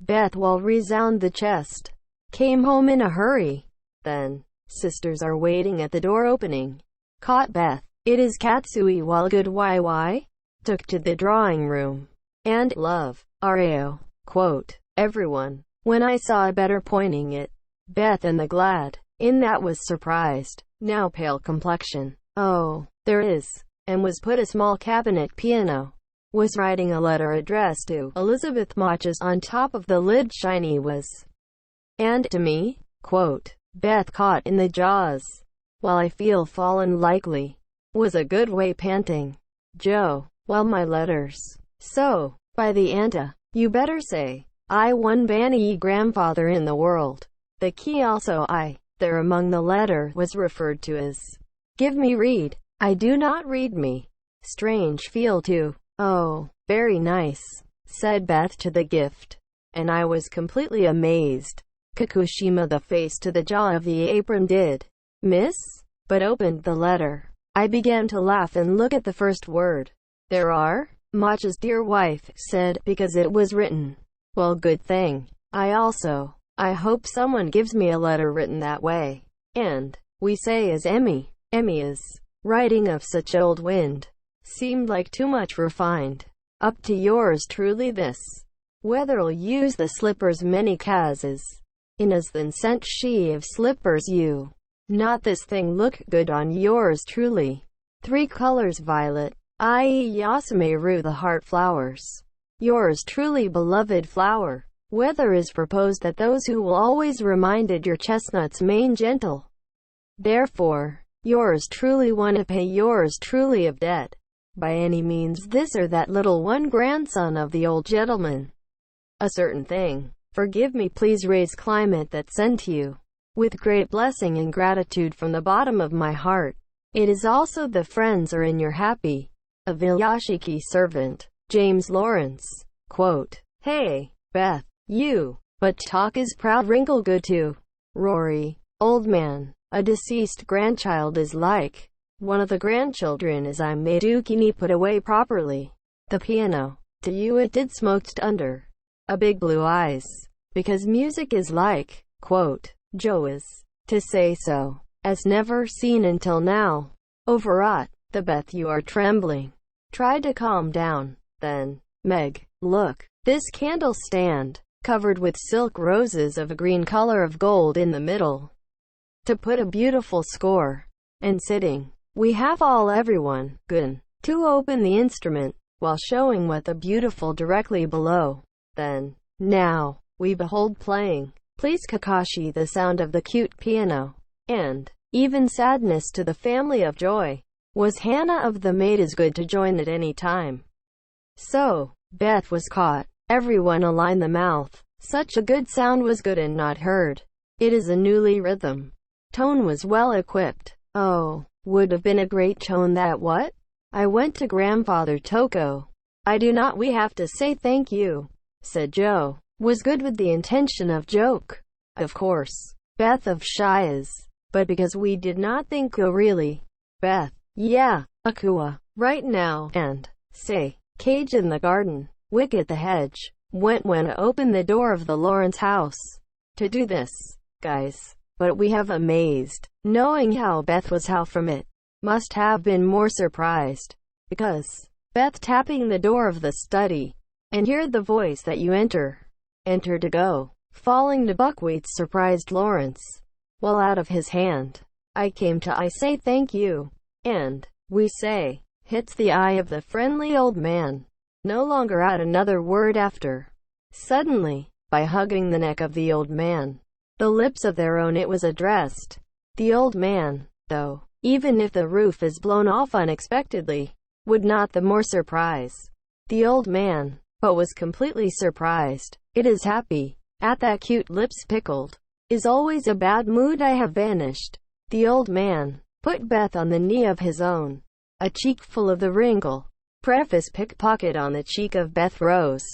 Beth will resound the chest. Came home in a hurry. Then, sisters are waiting at the door opening. Caught Beth. It is Katsui Wellgood YY. Took to the drawing room. And love. RAO. Quote. Everyone. When I saw a better pointing it. Beth and the glad. In that was surprised. Now pale complexion. Oh, there is. And was put a small cabinet piano. Was writing a letter addressed to Elizabeth Motches on top of the lid shiny was. And to me? Quote. Beth caught in the jaws. While I feel fallen likely. Was a good way panting. Joe. Well my letters. So, by the Anta. You better say. I one Banny grandfather in the world. The key also I. There among the letter was referred to as. Give me read. I do not read me. Strange feel too. Oh, very nice, said Beth to the gift. And I was completely amazed. Kakushima the face to the jaw of the apron did. Miss? But opened the letter. I began to laugh and look at the first word. There are? Motch's dear wife said, because it was written. Well, good thing. I hope someone gives me a letter written that way. And, we say as Emmy. Emmy is. Writing of such old wind. Seemed like too much refined. Up to yours truly this. Whether'll use the slippers many cases. Inas than sent she of slippers you. Not this thing look good on yours truly. 3 colors violet. I.e. Yasumeru the heart flowers. Yours truly beloved flower. Whether is proposed that those who will always reminded your chestnuts main gentle. Therefore, yours truly wanna pay yours truly of debt. By any means this or that little one grandson of the old gentleman. A certain thing. Forgive me please raise climate that sent to you. With great blessing and gratitude from the bottom of my heart. It is also the friends are in your happy. A Yashiki servant. James Lawrence. Quote. Hey, Beth. You. But talk is proud wrinkle good too. Rory. Old man. A deceased grandchild is like. One of the grandchildren is I made Ukini put away properly. The piano. To you it did smoked under. A big blue eyes. Because music is like. Quote. Joe is. To say so. As never seen until now. Overwrought. The Beth you are trembling. Tried to calm down. Then. Meg. Look. This candle stand. Covered with silk roses of a green color of gold in the middle. To put a beautiful score. And sitting. We have all everyone. Good. To open the instrument. While showing what the beautiful directly below. Then. Now. We behold playing. Please Kakashi the sound of the cute piano. And. Even sadness to the family of joy. Was Hannah of the maid is good to join at any time. So. Beth was caught. Everyone align the mouth. Such a good sound was good and not heard. It is a newly rhythm. Tone was well equipped. Oh. Would have been a great tone that what? I went to grandfather Toko. I do not we have to say thank you. Said Joe. Was good with the intention of joke. Of course. Beth of shy is. But because we did not think really. Beth. Yeah. Akua. Right now. And. Say. Cage in the garden. Wicket the hedge. Went when I opened the door of the Lawrence house. To do this. Guys. But we have amazed. Knowing how Beth was how from it. Must have been more surprised. Because. Beth tapping the door of the study. And heard the voice that you enter. Enter to go. Falling to buckwheats surprised Lawrence. Well out of his hand. I came to I say thank you. And. We say. Hits the eye of the friendly old man. No longer add another word after. Suddenly. By hugging the neck of the old man. The lips of their own it was addressed. The old man, though, even if the roof is blown off unexpectedly, would not the more surprise. The old man, but was completely surprised. It is happy. At that cute lips pickled. Is always a bad mood I have vanished. The old man, put Beth on the knee of his own. A cheek full of the wrinkle. Preface pickpocket on the cheek of Beth rose.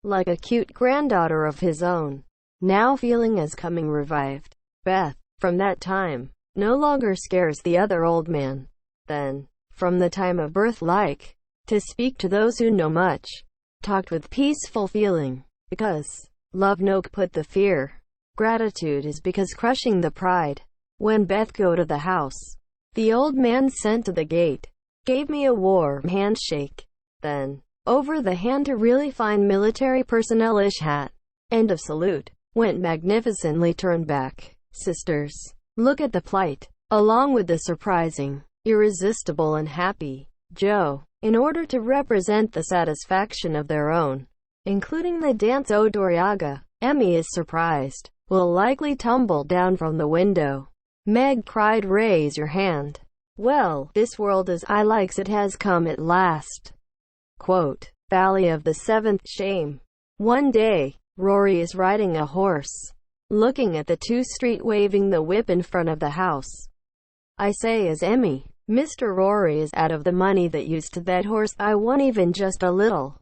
Like a cute granddaughter of his own. Now feeling as coming revived. Beth, from that time, no longer scares the other old man. Then, from the time of birth like, to speak to those who know much, talked with peaceful feeling, because, Love no put the fear. Gratitude is because crushing the pride. When Beth go to the house, the old man sent to the gate, gave me a warm handshake. Then, over the hand to really fine military personnel-ish hat. End of salute. Went magnificently turned back. Sisters, look at the plight, along with the surprising, irresistible and happy Joe, in order to represent the satisfaction of their own, including the dance Doriaga. Emmy is surprised, will likely tumble down from the window. Meg cried, raise your hand. Well, this world as I likes it has come at last. Quote, Valley of the Seventh Shame. One day, Rory is riding a horse, looking at the 2 street waving the whip in front of the house. I say as Emmy, Mr. Rory is out of the money that used to that horse, I want even just a little.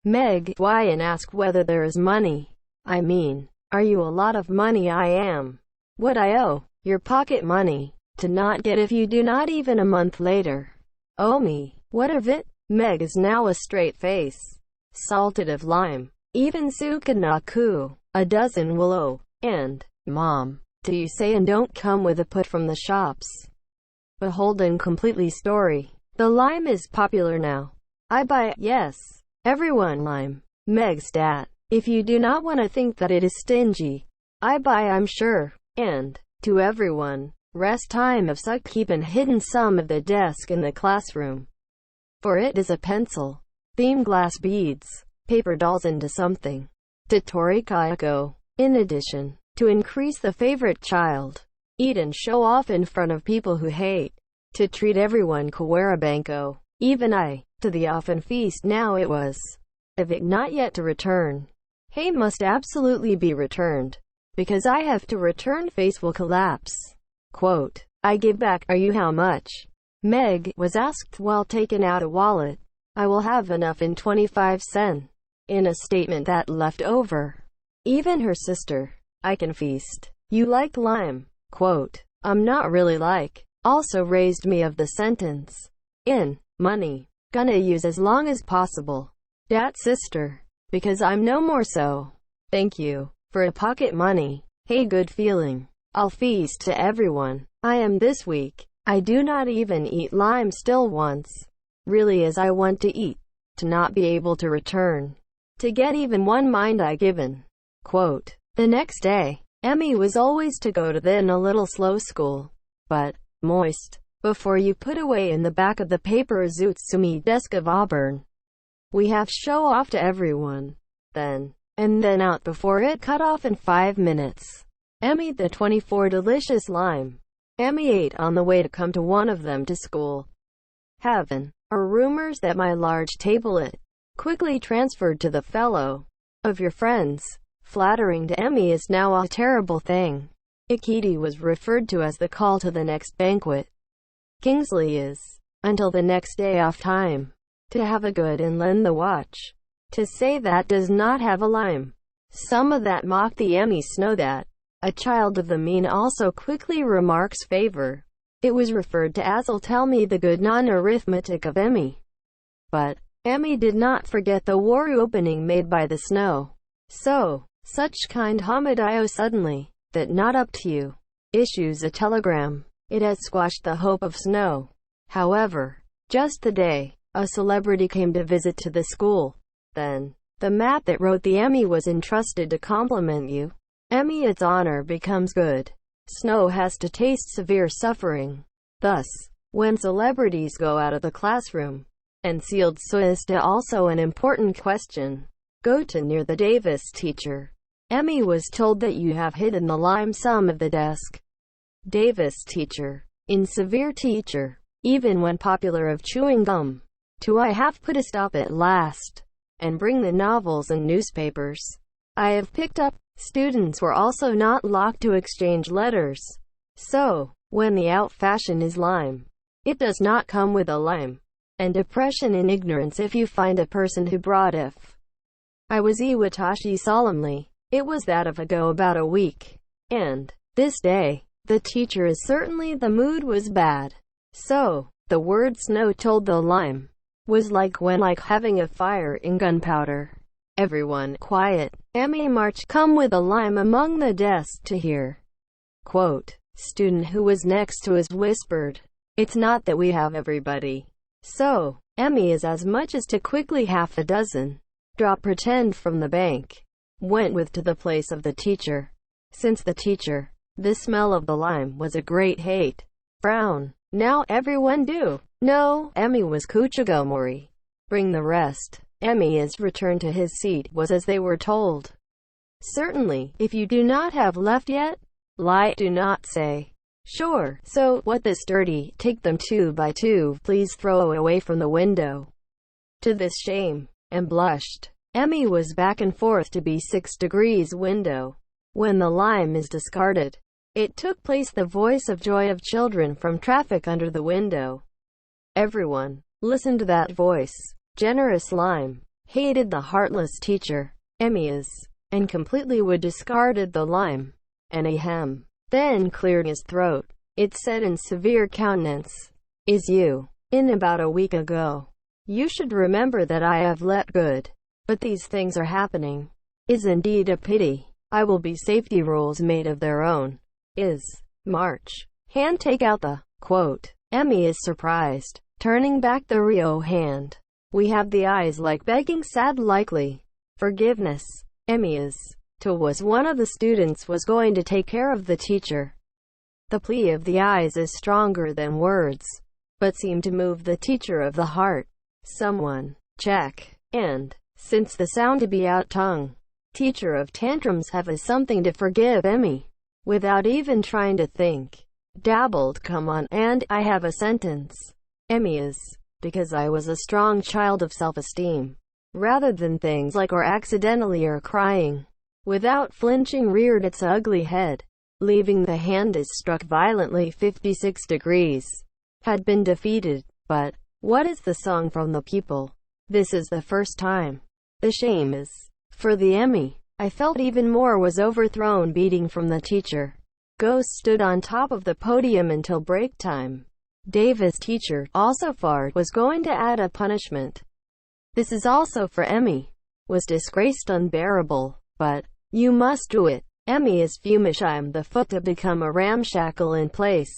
Meg, why, and ask whether there is money. I mean, are you a lot of money? I am. What I owe, your pocket money, to not get if you do not even a month later. Oh me, what of it? Meg is now a straight face. Salted of lime. Even Sukanaku, a dozen will owe. And, Mom, do you say and don't come with a put from the shops. Beholden completely story. The lime is popular now. I buy it, yes. Everyone lime. Meg stat. If you do not want to think that it is stingy, I buy I'm sure. And, to everyone, rest time of suck keep and hidden some of the desk in the classroom. For it is a pencil. Theme glass beads. Paper dolls into something. Totori Kayako. In addition, to increase the favorite child. Eat and show off in front of people who hate. To treat everyone Kawarabanko. Even I. To the often feast now it was. Of it not yet to return. Hay must absolutely be returned. Because I have to return face will collapse. Quote, I give back, are you how much? Meg was asked while taking out a wallet. I will have enough in 25 cents. In a statement that left over. Even her sister, I can feast. You like lime? Quote, I'm not really like. Also raised me of the sentence. In, money. Gonna use as long as possible. Dat sister. Because I'm no more so. Thank you. For a pocket money. Hey, good feeling. I'll feast to everyone. I am this week. I do not even eat lime still once. Really as I want to eat. To not be able to return. To get even one mind I given. Quote, the next day, Emmy was always to go to then a little slow school. But, moist. Before you put away in the back of the paper Zutsumi desk of Auburn. We have show off to everyone. Then. And then out before it cut off in 5 minutes. Emmy the 24 delicious lime. Emmy ate on the way to come to one of them to school. Heaven. Are rumors that my large tablet quickly transferred to the fellow of your friends. Flattering to Emmy is now a terrible thing. Ikiti was referred to as the call to the next banquet. Kingsley is, until the next day off time, to have a good and lend the watch. To say that does not have a lime. Some of that mock the Emmy snow that. A child of the mean also quickly remarks favor. It was referred to as, "I'll tell me the good non-arithmetic of Emmy." But, Emmy did not forget the war opening made by the snow. So, such kind Hamadio suddenly, that not up to you, issues a telegram. It has squashed the hope of snow. However, just the day, a celebrity came to visit to the school. Then, the mat that wrote the Emmy was entrusted to compliment you. Emmy its honor becomes good. Snow has to taste severe suffering. Thus, when celebrities go out of the classroom, and sealed so is to also an important question. Go to near the Davis teacher. Emmy was told that you have hidden the lime sum of the desk. Davis teacher. In severe teacher. Even when popular of chewing gum. To I have put a stop at last. And bring the novels and newspapers. I have picked up. Students were also not locked to exchange letters. So, when the out fashion is lime, it does not come with a lime. And depression and ignorance if you find a person who brought if. I was Iwatashi solemnly. It was that of ago about a week. And, this day, the teacher is certainly the mood was bad. So, the word snow told the lime. Was like when like having a fire in gunpowder. Everyone quiet. Emmy marched come with a lime among the desks to hear. Quote. Student who was next to us whispered, "It's not that we have everybody." So, Emmy is as much as to quickly half a dozen. Drop pretend from the bank. Went with to the place of the teacher. Since the teacher, the smell of the lime was a great hate. Frown. Now everyone do. No, Emmy was Kuchigomori. Bring the rest. Emmy is returned to his seat was as they were told. Certainly, if you do not have left yet, lie, do not say. Sure, so, what this dirty, take them 2 by 2, please throw away from the window. To this shame, and blushed. Emmy was back and forth to be 6 degrees window. When the lime is discarded, it took place the voice of joy of children from traffic under the window. Everyone listened to that voice. Generous lime. Hated the heartless teacher. Emmy is, and completely would discarded the lime. And ahem. Then cleared his throat. It said in severe countenance, "Is you, in about a week ago. You should remember that I have let good. But these things are happening. Is indeed a pity. I will be safety rules made of their own. Is, march. Hand take out the," quote. Emmy is surprised. Turning back the Rio hand. We have the eyes like begging sad likely. Forgiveness. Emmy is. To was one of the students was going to take care of the teacher. The plea of the eyes is stronger than words, but seem to move the teacher of the heart. Someone. Check. And, since the sound to be out tongue. Teacher of tantrums have a something to forgive Emmy. Without even trying to think. Dabbled come on, and I have a sentence. Emmy is. Because I was a strong child of self-esteem. Rather than things like or accidentally or crying. Without flinching reared its ugly head. Leaving the hand is struck violently 56 degrees. Had been defeated. But, what is the song from the people? This is the first time. The shame is. For the Emmy. I felt even more was overthrown beating from the teacher. Ghost stood on top of the podium until break time. Davis teacher, also fart, was going to add a punishment. This is also for Emmy. Was disgraced unbearable. But, you must do it. Emmy is fumish. I'm the foot to become a ramshackle in place.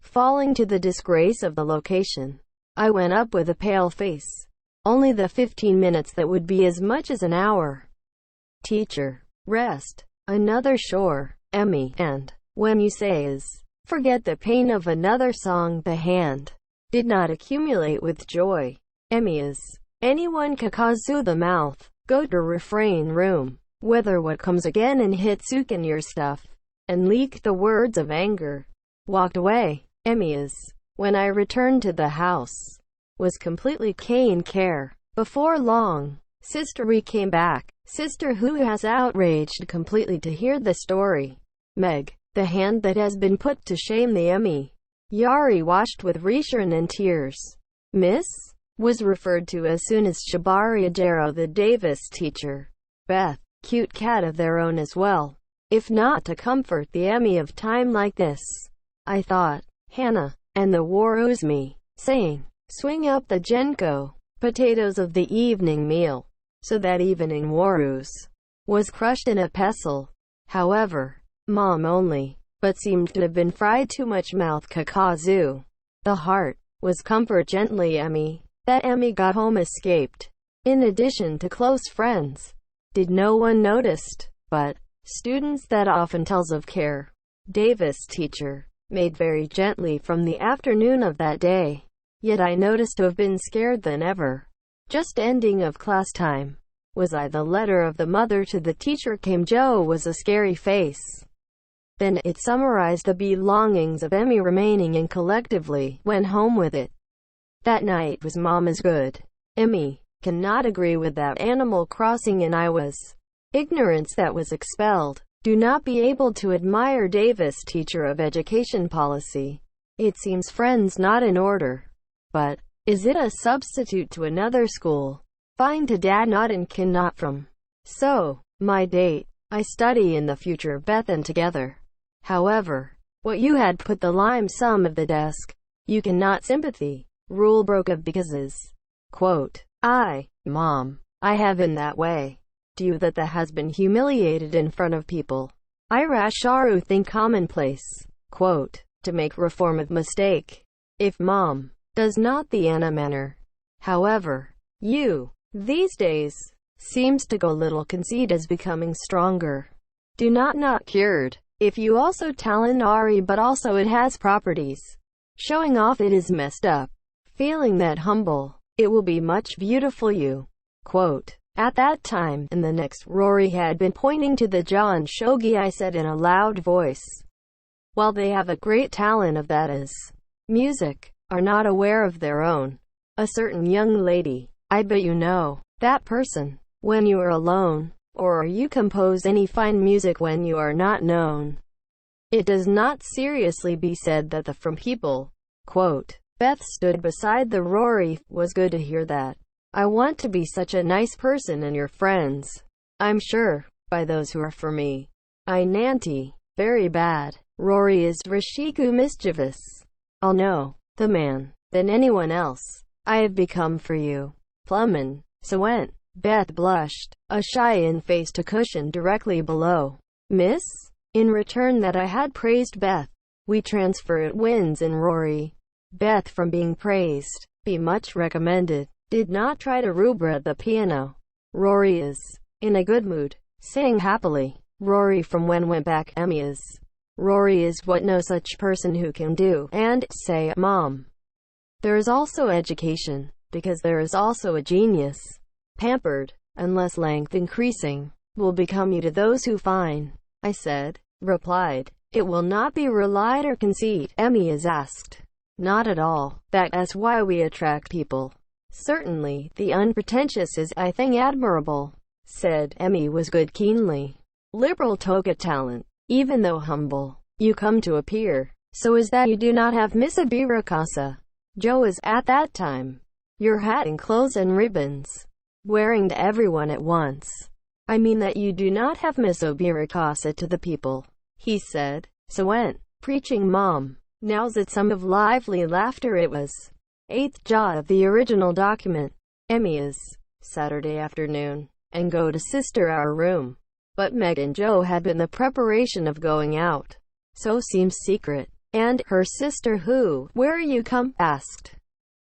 Falling to the disgrace of the location. I went up with a pale face. Only the 15 minutes that would be as much as an hour. Teacher. Rest. Another shore. Emmy. And, when you say is, forget the pain of another song. The hand did not accumulate with joy. Emmy is. Anyone kakazu the mouth. Go to refrain room. Whether what comes again and hit Sukin your stuff. And leak the words of anger. Walked away. Emmy is. When I returned to the house. Was completely cane care. Before long. Sister came back. Sister who has outraged completely to hear the story. Meg. The hand that has been put to shame the Emmy. Yari washed with Risharan and tears. Miss? Was referred to as soon as Shibari Ajero the Davis teacher. Beth. Cute cat of their own as well. If not to comfort the Emmy of time like this. I thought. Hannah. And the war owes me. Saying. Swing up the Genko. Potatoes of the evening meal. So that evening Warus was crushed in a pestle. However, Mom only, but seemed to have been fried too much mouth kakazu. The heart was comfort gently Emmy. That Emmy got home escaped. In addition to close friends. Did no one noticed, but students that often tells of care. Davis teacher, made very gently from the afternoon of that day. Yet I noticed to have been scared than ever. Just ending of class time. Was I the letter of the mother to the teacher came Joe was a scary face. Then it summarized the belongings of Emmy remaining and collectively went home with it. That night was Mama's good. Emmy cannot agree with that Animal Crossing and I was ignorance that was expelled. Do not be able to admire Davis teacher of education policy. It seems friends not in order. But, is it a substitute to another school? Fine to dad not and can not from. So, my date. I study in the future Beth and together. However, what you had put the lime some of the desk. You cannot sympathy. Rule broke of because is. Quote. Mom, I have in that way. to you that has been humiliated in front of people. I rasharu think commonplace. Quote, to make reform of mistake. If mom does not the Anna manner. However, you, these days, seems to go little conceit as becoming stronger. Do not cured. If you also talent Ari but also it has properties. Showing off it is messed up. Feeling that humble, it will be much beautiful you. Quote, at that time, in the next Rory had been pointing to the John Shogi. I said in a loud voice, while they have a great talent of that is music, are not aware of their own. A certain young lady, I bet you know that person, when you are alone, or you compose any fine music when you are not known. It does not seriously be said that the from people. Quote, Beth stood beside the Rory, was good to hear that. I want to be such a nice person and your friends. I'm sure, by those who are for me. I Nanti, very bad. Rory is Rishiku mischievous. I'll know, the man, than anyone else. I have become for you. Plummin, so went. Beth blushed, a shy in face to cushion directly below. Miss? In return that I had praised Beth. We transfer it wins in Rory. Beth from being praised, be much recommended. Did not try to rubra the piano. Rory is in a good mood, sang happily. Rory from when went back. Emmy is. Rory is what no such person who can do and say, Mom. There is also education, because there is also a genius. Pampered, unless length increasing, will become you to those who fine. I said, replied, it will not be relied or conceit. Emmy is asked. Not at all. That's why we attract people. Certainly, the unpretentious is I think admirable. Said, Emmy was good keenly. Liberal toga talent. Even though humble, you come to appear. So is that you do not have Miss Abirakasa. Joe is, at that time, your hat and clothes and ribbons. Wearing to everyone at once. I mean that you do not have Miss Obirakasa to the people. He said, so went, preaching Mom. Now's it some of lively laughter. It was 8th jaw of the original document. Emmy is, Saturday afternoon, and go to sister our room. But Meg and Joe had been the preparation of going out. So seems secret. And her sister who, where you come, asked.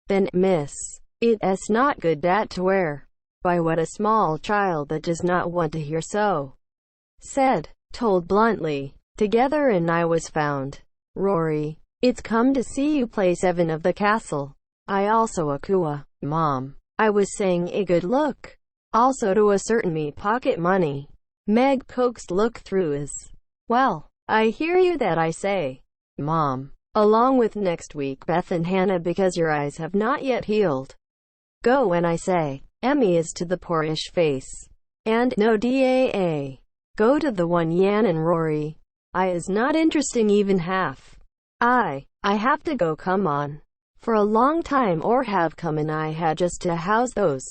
Then, Miss, it's not good dat to wear. By what a small child that does not want to hear so. Said, told bluntly, together and I was found. Rory, it's come to see you play 7 of the castle. I also Akua, Mom. I was saying a good look. Also to a certain me pocket money. Meg coaxed look through is. Well, I hear you that I say. Mom. Along with next week Beth and Hannah because your eyes have not yet healed. Go when I say. Emmy is to the poorish face. And no daa. Go to the one Yan and Rory. I is not interesting even half. I have to go come on. For a long time or have come and I had just to house those.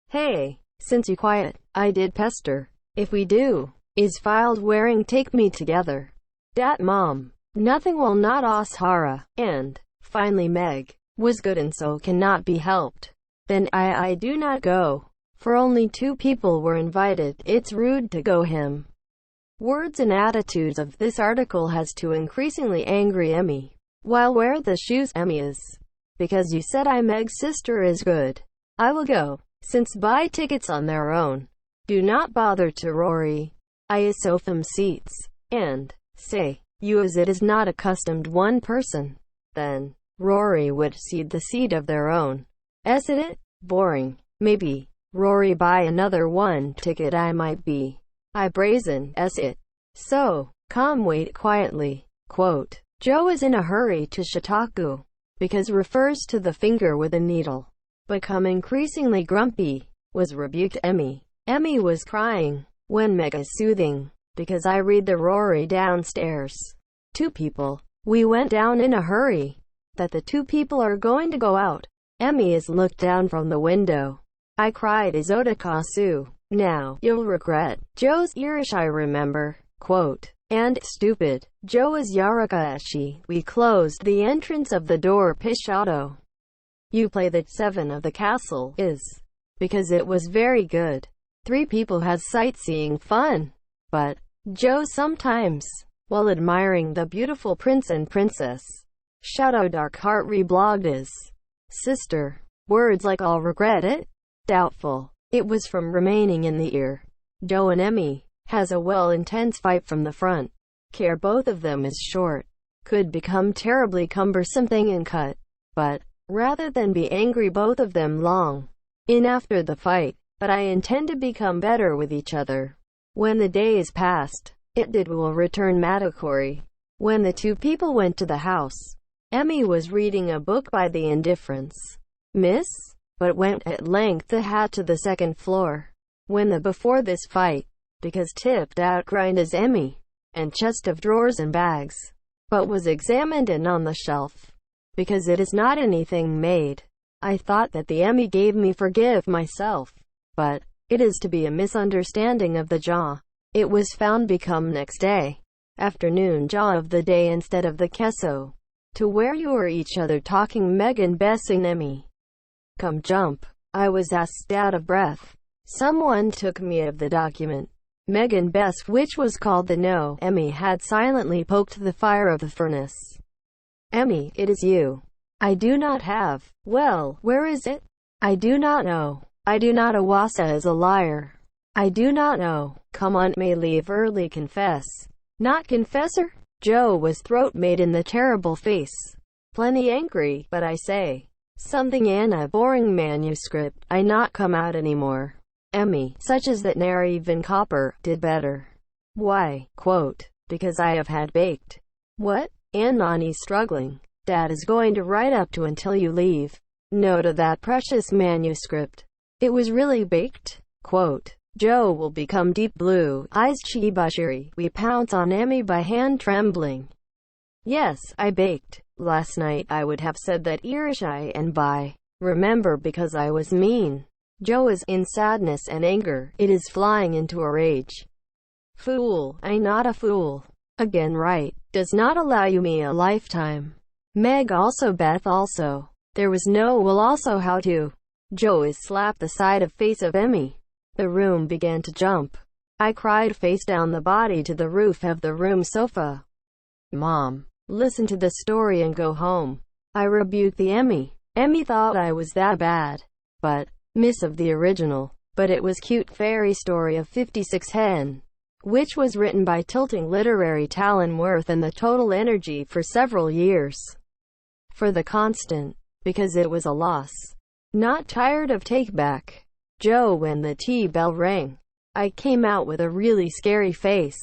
Hey, since you quiet, I did pester. If we do, is filed wearing take me together. Dat Mom. Nothing will not Ashara. And, finally Meg, was good and so cannot be helped. Then I do not go. For only 2 people were invited. It's rude to go him. Words and attitudes of this article has to increasingly angry Emmy. While wear the shoes Emmy is. Because you said I Meg's sister is good. I will go. Since buy tickets on their own. Do not bother to Rory. I is so from seats. And, say, you as it is not accustomed one person. Then, Rory would cede the seat of their own. Is it? Boring. Maybe. Rory buy another one ticket I might be. I brazen is it. So, come wait quietly. Quote, Joe is in a hurry to Shitaku. Because refers to the finger with a needle. Become increasingly grumpy. Was rebuked Emmy. Emmy was crying. When Meg is soothing. Because I read the Rory downstairs. 2 people. We went down in a hurry. That the 2 people are going to go out. Emmy is looked down from the window. I cried Izotakasu. Now, you'll regret. Joe's Irish I remember. Quote, and, stupid. Joe is Yarakaeshi. We closed the entrance of the door Pishato. You play the 7 of the castle is. Because it was very good. Three people has sightseeing fun. But Joe sometimes, while admiring the beautiful prince and princess, Shadow Darkheart reblogged his sister. Words like "I'll regret it." Doubtful. It was from remaining in the ear. Joe and Emmy has a intense fight from the front. Care both of them is short. Could become terribly cumbersome thing and cut. But, rather than be angry both of them long in after the fight, but I intend to become better with each other. When the days passed, it did will return Matacory. When the two people went to the house, Emmy was reading a book by the Indifference Miss, but went at length to the second floor. When the before this fight, because tipped out grind as Emmy, and chest of drawers and bags, but was examined and on the shelf, because it is not anything made. I thought that the Emmy gave me forgive myself, but it is to be a misunderstanding of the jaw. It was found become next day, afternoon jaw of the day instead of the queso, to where you were each other talking Megan Bess and Emmy. Come jump. I was asked out of breath. Someone took me of the document. Megan Bess, which was called the No. Emmy had silently poked the fire of the furnace. Emmy, it is you. I do not have. Well, where is it? I do not know. I do not. Awasa is a liar. I do not know. Come on, may leave early. Confess. Not confessor? Joe was throat made in the terrible face. Plenty angry, but I say something in a boring manuscript. I not come out anymore. Emmy, such as that ne'er even copper, did better. Why? Quote, because I have had baked. What? And Nani's struggling. Dad is going to write up to until you leave. Note of that precious manuscript. It was really baked? Quote, Joe will become deep blue, eyes chibushiri. We pounce on Emmy by hand trembling. Yes, I baked. Last night I would have said that Irishai and by remember because I was mean. Joe is in sadness and anger. It is flying into a rage. Fool, I not a fool. Again right, does not allow you me a lifetime. Meg also Beth also. There was no will also how to. Joe is slapped the side of face of Emmy. The room began to jump. I cried face down the body to the roof of the room sofa. Mom, listen to the story and go home. I rebuked the Emmy. Emmy thought I was that bad. But, miss of the original. But it was cute fairy story of 56 Hen, which was written by tilting literary talent worth and the total energy for several years. For the constant, because it was a loss. Not tired of take back. Joe, when the tea bell rang, I came out with a really scary face.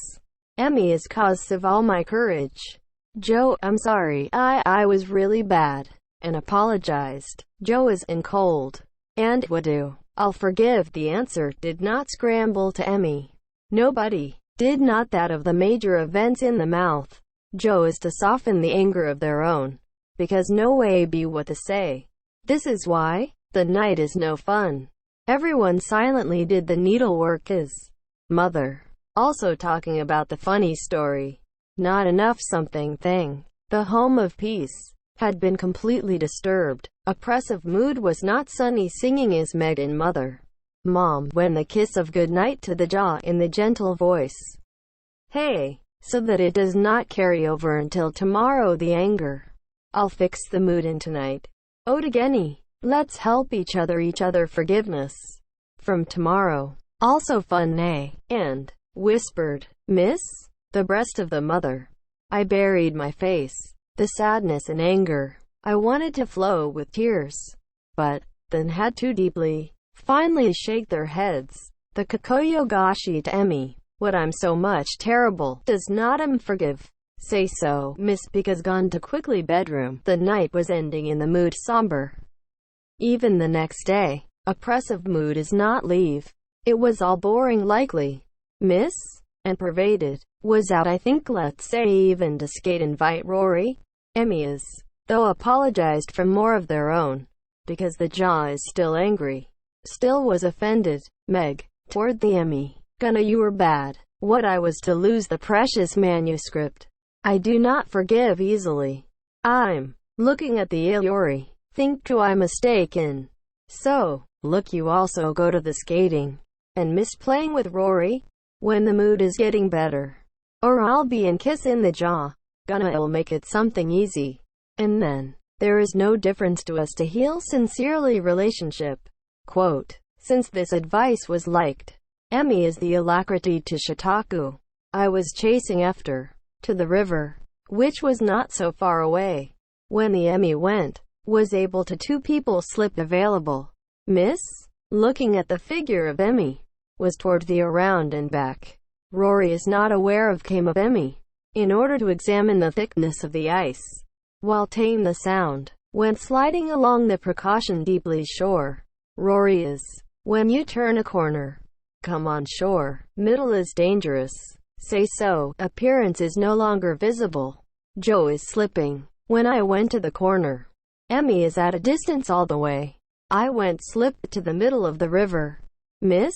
Emmy is cause of all my courage. Joe, I'm sorry, I was really bad, and apologized. Joe is in cold. And what do? I'll forgive. The answer did not scramble to Emmy. Nobody did not that of the major events in the mouth. Joe is to soften the anger of their own, because no way be what to say. This is why the night is no fun. Everyone silently did the needlework. His mother also talking about the funny story. Not enough something thing. The home of peace had been completely disturbed. Oppressive mood was not sunny. Singing is Meg and mother. Mom, when the kiss of good night to the jaw in the gentle voice. Hey, so that it does not carry over until tomorrow. The anger. I'll fix the mood in tonight. Odageni. Let's help each other forgiveness. From tomorrow. Also fun nay. And, whispered, Miss, the breast of the mother. I buried my face. The sadness and anger. I wanted to flow with tears. But, then had to deeply, finally shake their heads. The Kakoyogashi to Emmy. What I'm so much terrible. Does not forgive. Say so, miss, because gone to quickly bedroom. The night was ending in the mood somber. Even the next day, oppressive mood is not leave. It was all boring likely. Miss, and pervaded, was out I think let's say even to skate invite Rory. Emmy is, though apologized for more of their own, because the jaw is still angry. Still was offended. Meg, toward the Emmy. Gonna you were bad. What I was to lose the precious manuscript. I do not forgive easily. I'm looking at the Iori. Think do I mistaken? So, look you also go to the skating. and miss playing with Rory when the mood is getting better. Or I'll be in kiss in the jaw. I'll make it something easy. And then, there is no difference to us to heal sincerely relationship. Quote, since this advice was liked, Emmy is the alacrity to Shitaku. I was chasing after, to the river, which was not so far away. When the Emmy went, was able to two people slip available. Miss, looking at the figure of Emmy, was toward the around and back. Rory is not aware of came of Emmy. In order to examine the thickness of the ice, while tame the sound, went sliding along the precaution deeply shore. Rory is, when you turn a corner, come on shore. Middle is dangerous. Say so. Appearance is no longer visible. Joe is slipping. When I went to the corner, Emmy is at a distance all the way. I went slipped to the middle of the river. Miss?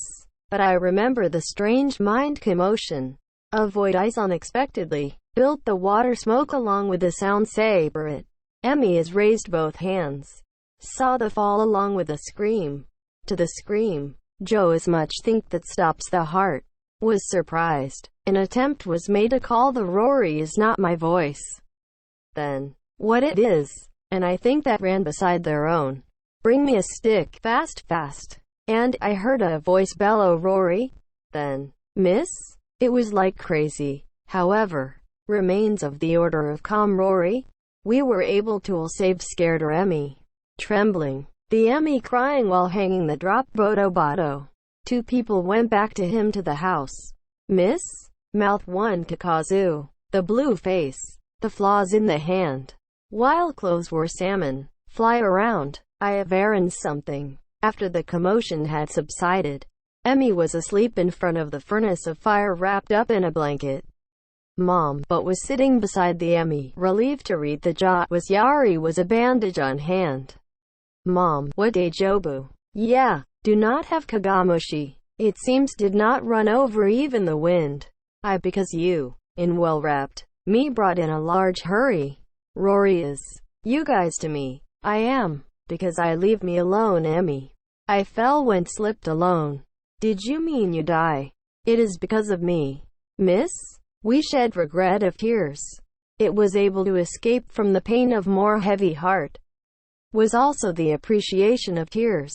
But I remember the strange mind commotion. Avoid ice unexpectedly. Built the water smoke along with the sound saber it. Emmy has raised both hands. Saw the fall along with a scream. To the scream. Joe is much think that stops the heart. Was surprised. An attempt was made to call the Rory is not my voice. Then, what it is. And I think that ran beside their own. Bring me a stick. Fast, fast. And I heard a voice bellow Rory. Then, miss? It was like crazy. However, remains of the order of calm Rory. We were able to save scared Emmy. Trembling. The Emmy crying while hanging the drop bodo. Two people went back to him to the house. Miss? Mouth one to Kazu. The blue face. The flaws in the hand. While clothes were salmon. Fly around. I have errands something. After the commotion had subsided, Emmy was asleep in front of the furnace of fire wrapped up in a blanket. Mom, but was sitting beside the Emmy, relieved to read the jot was Yari was a bandage on hand. Mom, what Jobu? Yeah, do not have Kagamushi. It seems did not run over even the wind. I because you, in well wrapped, me brought in a large hurry. Rory is, you guys to me. I am, because I leave me alone Emmy. I fell when slipped alone. Did you mean you die? It is because of me. Miss? We shed regret of tears. It was able to escape from the pain of more heavy heart. Was also the appreciation of tears.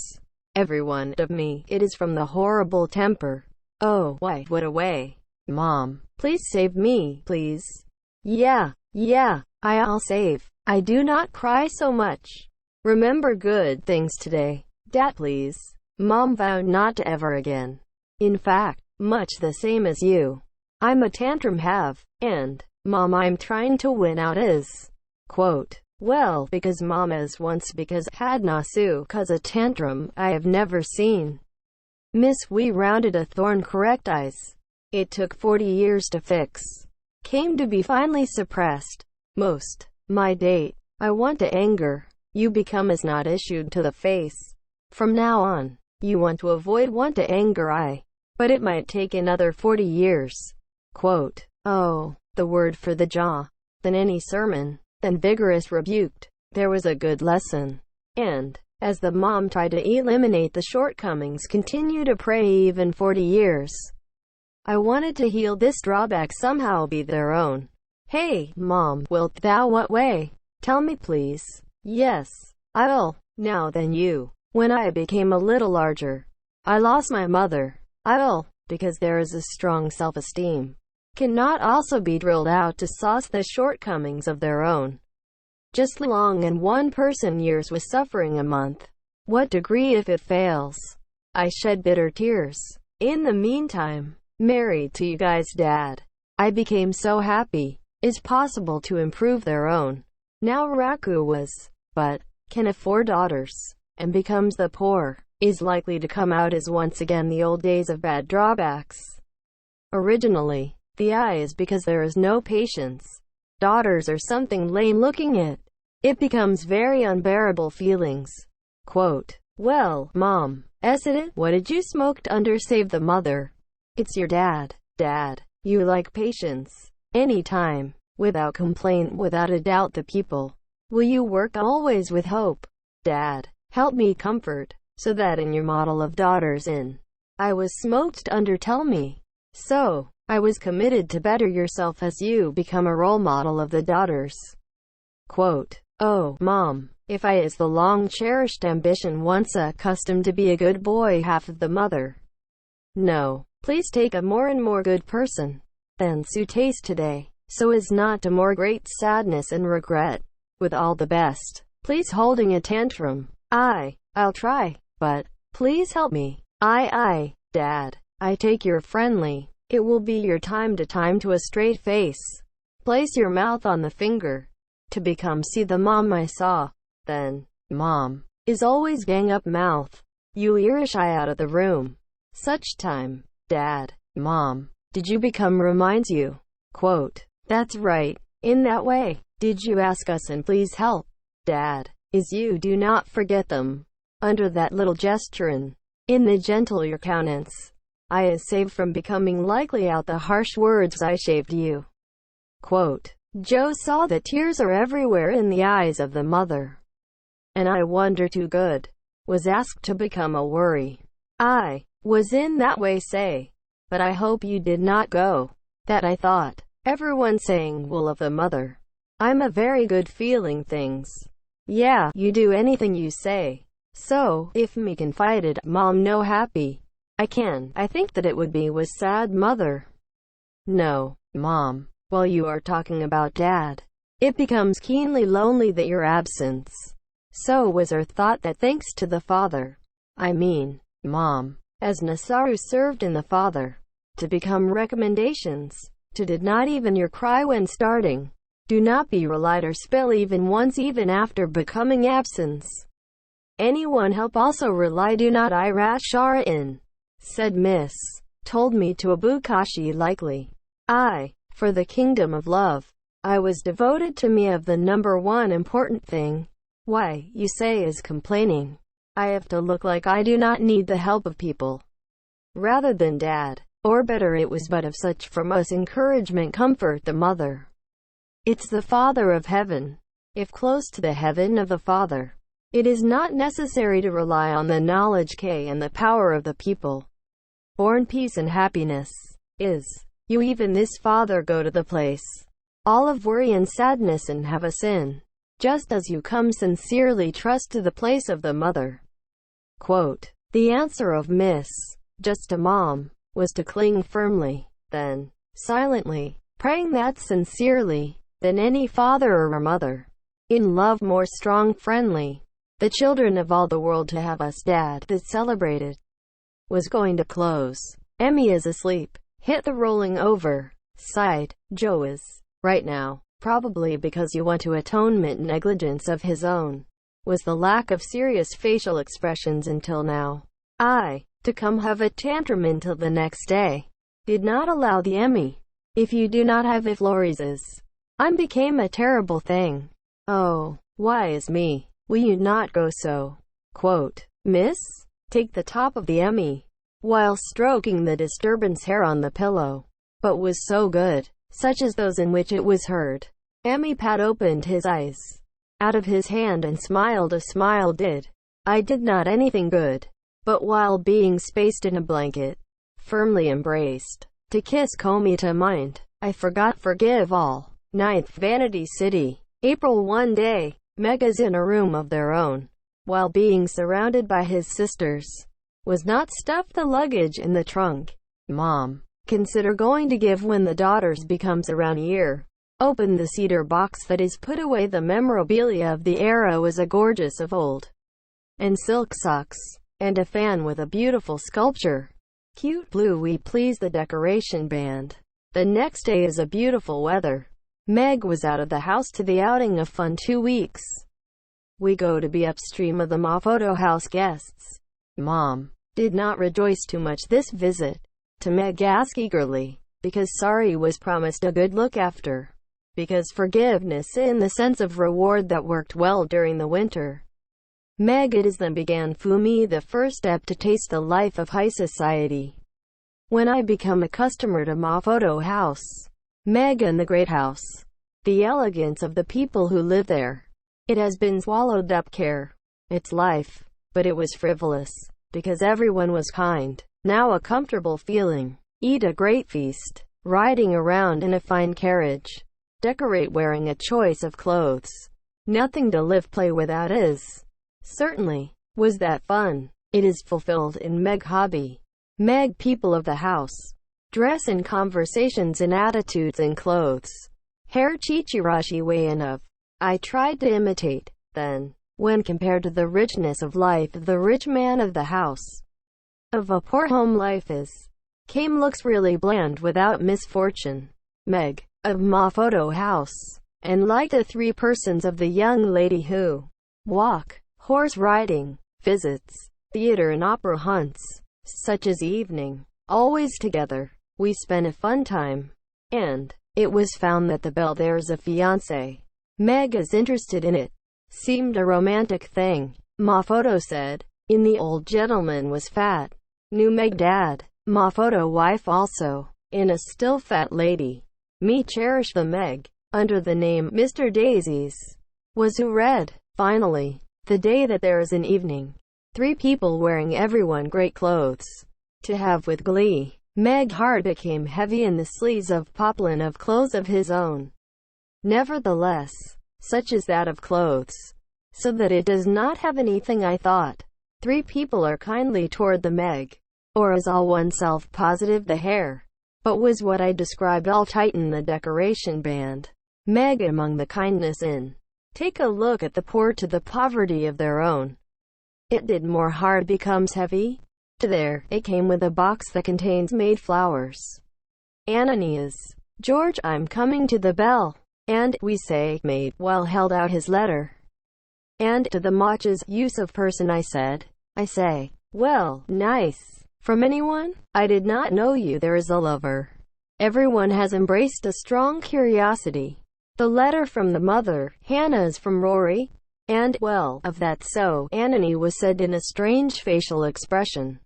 Everyone of me, it is from the horrible temper. Oh, why, what a way. Mom, please save me, please. Yeah, I'll save. I do not cry so much. Remember good things today. Dad, please. Mom vowed not to ever again. In fact, much the same as you. I'm a tantrum have, and, Mom I'm trying to win out is. Quote, well, because Mom is once because had nasu cause a tantrum I have never seen. Miss we rounded a thorn correct eyes. It took 40 years to fix. Came to be finally suppressed. Most. My date. I want to anger. You become is not issued to the face. From now on, you want to avoid want to anger I. But it might take another 40 years. Quote, oh, the word for the jaw. Than any sermon. Than vigorous rebuked. There was a good lesson. And, as the mom tried to eliminate the shortcomings continue to pray even 40 years. I wanted to heal this drawback somehow be their own. Hey, Mom, wilt thou what way? Tell me please. Yes, I will. Now then you. When I became a little larger, I lost my mother. I will, because there is a strong self-esteem. Cannot also be drilled out to sauce the shortcomings of their own. Just long and one person years with suffering a month. What degree if it fails? I shed bitter tears. In the meantime, married to you guys' dad. I became so happy. Is possible to improve their own. Now Raku was, but, can afford daughters, and becomes the poor, is likely to come out as once again the old days of bad drawbacks. Originally, the eye is because there is no patience. Daughters are something lame looking at. It becomes very unbearable feelings. Quote, well, Mom, is it? What did you smoked under save the mother? It's your dad. Dad, you like patience. Anytime, without complaint, without a doubt the people. Will you work always with hope? Dad, help me comfort, so that in your model of daughters in, I was smoked under, tell me. So, I was committed to better yourself as you become a role model of the daughters. Quote, oh, Mom, if I is the long-cherished ambition once accustomed to be a good boy half of the mother. No, please take a more and more good person than Sue taste today, so as not to more great sadness and regret. With all the best. Please holding a tantrum. I'll try, but please help me. Dad. I take your friendly. It will be your time to a straight face. Place your mouth on the finger. To become see the mom I saw. Then, Mom, is always gang up mouth. You earish eye out of the room. Such time, Dad, Mom, did you become reminds you. Quote, that's right. In that way, did you ask us and please help, Dad, is you do not forget them. Under that little gesture and in the gentle your countenance, I is saved from becoming likely out the harsh words I shaved you. Quote, Joe saw that tears are everywhere in the eyes of the mother. And I wonder too good. Was asked to become a worry. I was in that way say. But I hope you did not go. That I thought. Everyone saying will of the mother. I'm a very good feeling things. Yeah, you do anything you say. So, if me confided, Mom no happy. I think that it would be was sad mother. No, Mom, while you are talking about Dad, it becomes keenly lonely that your absence. So was her thought that thanks to the father, I mean, Mom, as Nasaru served in the father, to become recommendations, to did not even your cry when starting. Do not be relied or spell even once even after becoming absence. Anyone help also rely do not I rashara in. Said Miss. Told me to Abukashi likely. For the kingdom of love. I was devoted to me of the number one important thing. Why, you say is complaining. I have to look like I do not need the help of people. Rather than Dad. Or better it was but of such from us encouragement comfort the mother. It's the Father of heaven. If close to the heaven of the Father, it is not necessary to rely on the knowledge and the power of the people. Born peace and happiness is. You even this Father go to the place. All of worry and sadness and have a sin. Just as you come sincerely trust to the place of the mother. Quote, the answer of Miss, just a mom, was to cling firmly, then, silently, praying that sincerely, than any father or mother. In love more strong friendly. The children of all the world to have us Dad that celebrated. Was going to close. Emmy is asleep. Hit the rolling over. Sighed. Joe is. Right now. Probably because you want to atonement negligence of his own. Was the lack of serious facial expressions until now. To come have a tantrum until the next day. Did not allow the Emmy. If you do not have if Lori's is. Became a terrible thing. Oh, why is me? Will you not go so? Quote, Miss? Take the top of the Emmy. While stroking the disturbance hair on the pillow. But was so good. Such as those in which it was heard. Emmy Pat opened his eyes. Out of his hand and smiled a smile did. I did not anything good. But while being spaced in a blanket. Firmly embraced. To kiss Komita mind. I forgot forgive all. 9th Vanity City. April one day. Mega's in a room of their own. While being surrounded by his sisters. Was not stuffed the luggage in the trunk. Mom. Consider going to give when the daughters becomes around a year. Open the cedar box that is put away the memorabilia of the era was a gorgeous of old. And silk socks. And a fan with a beautiful sculpture. Cute blue we please the decoration band. The next day is a beautiful weather. Meg was out of the house to the outing of fun 2 weeks. We go to be upstream of the Mafoto house guests. Mom did not rejoice too much this visit. To Meg ask eagerly, because Sari was promised a good look after. Because forgiveness in the sense of reward that worked well during the winter. Meg it is then began Fumi the first step to taste the life of high society. When I become a customer to Mafoto house. Meg and the great house. The elegance of the people who live there. It has been swallowed up care. Its life. But it was frivolous. Because everyone was kind. Now a comfortable feeling. Eat a great feast. Riding around in a fine carriage. Decorate wearing a choice of clothes. Nothing to live play without is. Certainly. Was that fun? It is fulfilled in Meg hobby. Meg people of the house. Dress in conversations and attitudes and clothes. Hair chichirashi way enough. I tried to imitate. Then, when compared to the richness of life of the rich man of the house, of a poor home life is, came looks really bland without misfortune. Meg, of ma photo house, and like the three persons of the young lady who walk, horse riding, visits, theater and opera hunts, such as evening, always together. We spent a fun time, and it was found that the belle there's a fiancé. Meg is interested in it. Seemed a romantic thing. Ma photo said. In the old gentleman was fat. Knew Meg dad. Ma photo wife also. In a still fat lady. Me cherish the Meg. Under the name Mr. Daisies. Was who read. Finally, the day that there is an evening. 3 people wearing everyone great clothes. To have with glee. Meg's heart became heavy in the sleeves of poplin of clothes of his own. Nevertheless, such is that of clothes, so that it does not have anything I thought. 3 people are kindly toward the Meg, or is all oneself positive the hair. But was what I described all tighten the decoration band. Meg among the kindness in. Take a look at the poor to the poverty of their own. It did more hard becomes heavy. To there, it came with a box that contains made flowers. Ananias. George, I'm coming to the bell. And, we say, made, while held out his letter. And, to the Mach's use of person I said, I say, well, nice. From anyone? I did not know you there is a lover. Everyone has embraced a strong curiosity. The letter from the mother, Hannah's from Rory. And, well, of that so, Anani was said in a strange facial expression.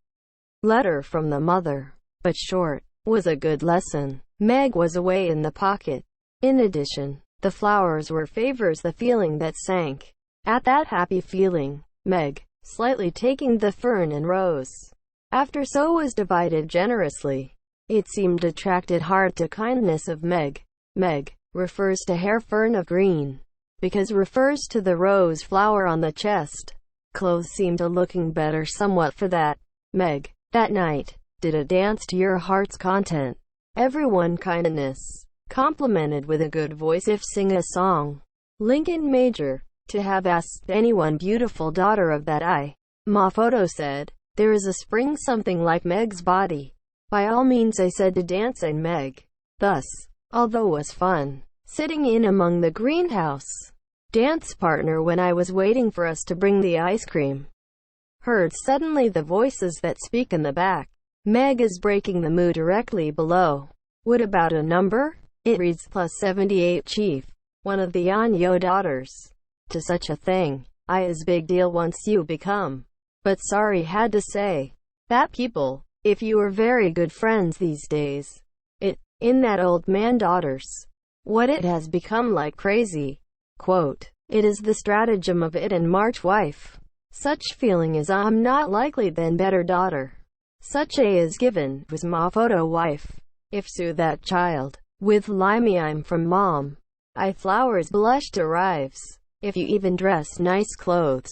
Letter from the mother, but short, was a good lesson. Meg was away in the pocket. In addition, the flowers were favors the feeling that sank. At that happy feeling, Meg, slightly taking the fern and rose, after so was divided generously. It seemed attracted hard to kindness of Meg. Meg, refers to hair fern of green, because refers to the rose flower on the chest. Clothes seemed a looking better somewhat for that. Meg, that night, did a dance to your heart's content. Everyone kindness. Complimented with a good voice if sing a song. Lincoln Major. To have asked anyone beautiful daughter of that eye. Ma photo said. There is a spring something like Meg's body. By all means I said to dance and Meg. Thus, although was fun, sitting in among the greenhouse. Dance partner when I was waiting for us to bring the ice cream. Heard suddenly the voices that speak in the back. Meg is breaking the mood directly below. What about a number? It reads +78 chief. One of the Anyo daughters. To such a thing. I is big deal once you become. But sorry had to say. That people, if you are very good friends these days. It, in that old man daughters. What it has become like crazy. Quote, it is the stratagem of it and March wife. Such feeling as I'm not likely then better daughter. Such a is given, was ma photo wife. If so that child, with limey I'm from mom. I flowers blushed arrives. If you even dress nice clothes,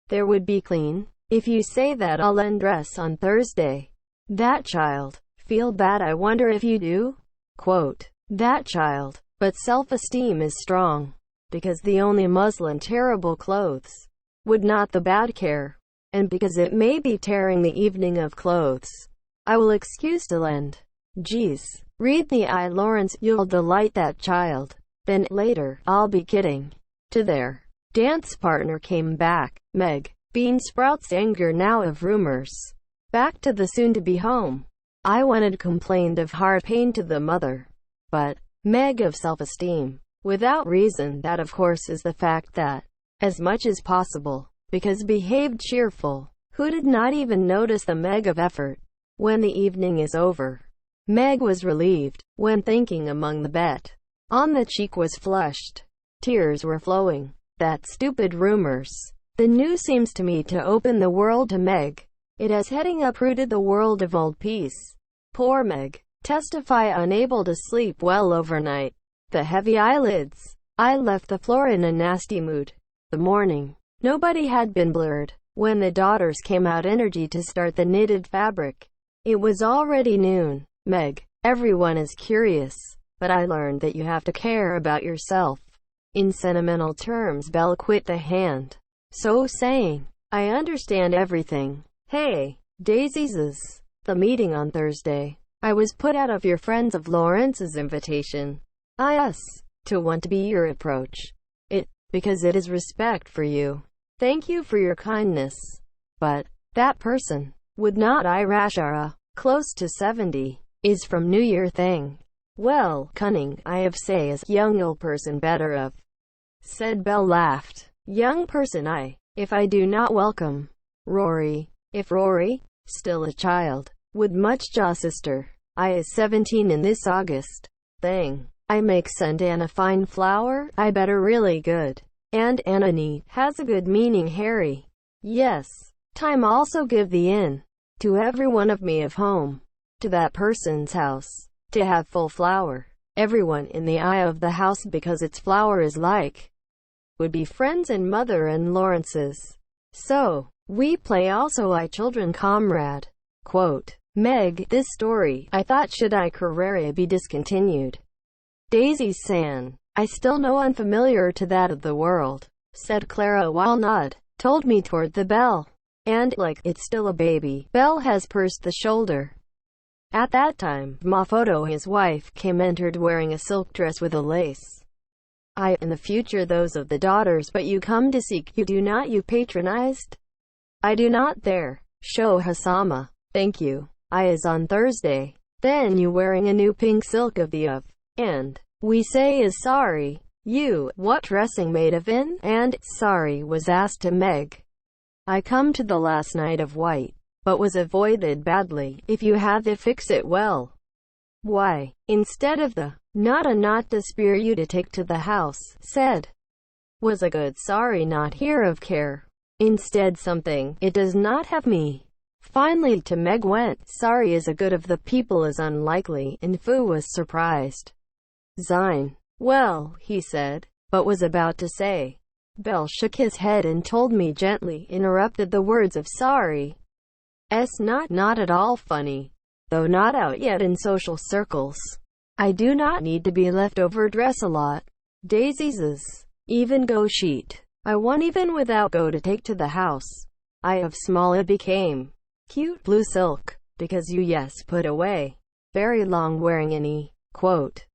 there would be clean. If you say that I'll undress on Thursday. That child, feel bad I wonder if you do? Quote, that child, but self-esteem is strong. Because the only muslin terrible clothes. Would not the bad care. And because it may be tearing the evening of clothes. I will excuse to lend. Geez, read the I Lawrence, you'll delight that child. Then, later, I'll be kidding. To their dance partner came back. Meg, bean sprouts anger now of rumors. Back to the soon-to-be home. I wanted complained of hard pain to the mother. But, Meg of self-esteem. Without reason that of course is the fact that, as much as possible, because behaved cheerful, who did not even notice the Meg of effort. When the evening is over. Meg was relieved, when thinking among the bet. On the cheek was flushed. Tears were flowing. That stupid rumors. The news seems to me to open the world to Meg. It has heading uprooted the world of old peace. Poor Meg. Testify unable to sleep well overnight. The heavy eyelids. I left the floor in a nasty mood. The morning. Nobody had been blurred. When the daughters came out energy to start the knitted fabric. It was already noon. Meg. Everyone is curious. But I learned that you have to care about yourself. In sentimental terms, Belle quit the hand. So saying, I understand everything. Hey, Daisy's. The meeting on Thursday. I was put out of your friends of Lawrence's invitation. To want to be your approach. Because it is respect for you. Thank you for your kindness. But, that person, would not I Rashara, close to 70, is from New Year thing. Well, cunning, I have say as young old person better of. Said Belle laughed. Young person if I do not welcome. Rory, if Rory, still a child, would much jaw sister. I is 17 in this August. Thing. I make send Anna fine flower, I better really good. And Anna has a good meaning Harry. Yes. Time also give the in. To every one of me of home. To that person's house. To have full flower. Everyone in the eye of the house because its flower is like. Would be friends and mother and Lawrence's. So, we play also I children comrade. Quote. Meg, this story, I thought should I Carrera be discontinued. Daisy San. I still know unfamiliar to that of the world, said Clara while Nod told me toward the bell. And, like, it's still a baby. Belle has pursed the shoulder. At that time, Mafoto his wife came entered wearing a silk dress with a lace. In the future those of the daughters but you come to seek you do not you patronized? I do not there. Show Hasama. Thank you. I is on Thursday. Then you wearing a new pink silk of the of. And we say is sorry. You, what dressing made of in? And sorry was asked to Meg. I come to the last night of white, but was avoided badly. If you have to fix it well. Why, instead of the, not to spear you to take to the house, said. Was a good sorry not here of care. Instead something, it does not have me. Finally to Meg went, sorry is a good of the people is unlikely, and Fu was surprised. Zine. Well, he said, but was about to say. Belle shook his head and told me gently, interrupted the words of sorry. Not at all funny. Though not out yet in social circles. I do not need to be left over dress a lot. Daisy's. Even go sheet. I want even without go to take to the house. I of small it became. Cute blue silk. Because you yes put away. Very long wearing any. Quote.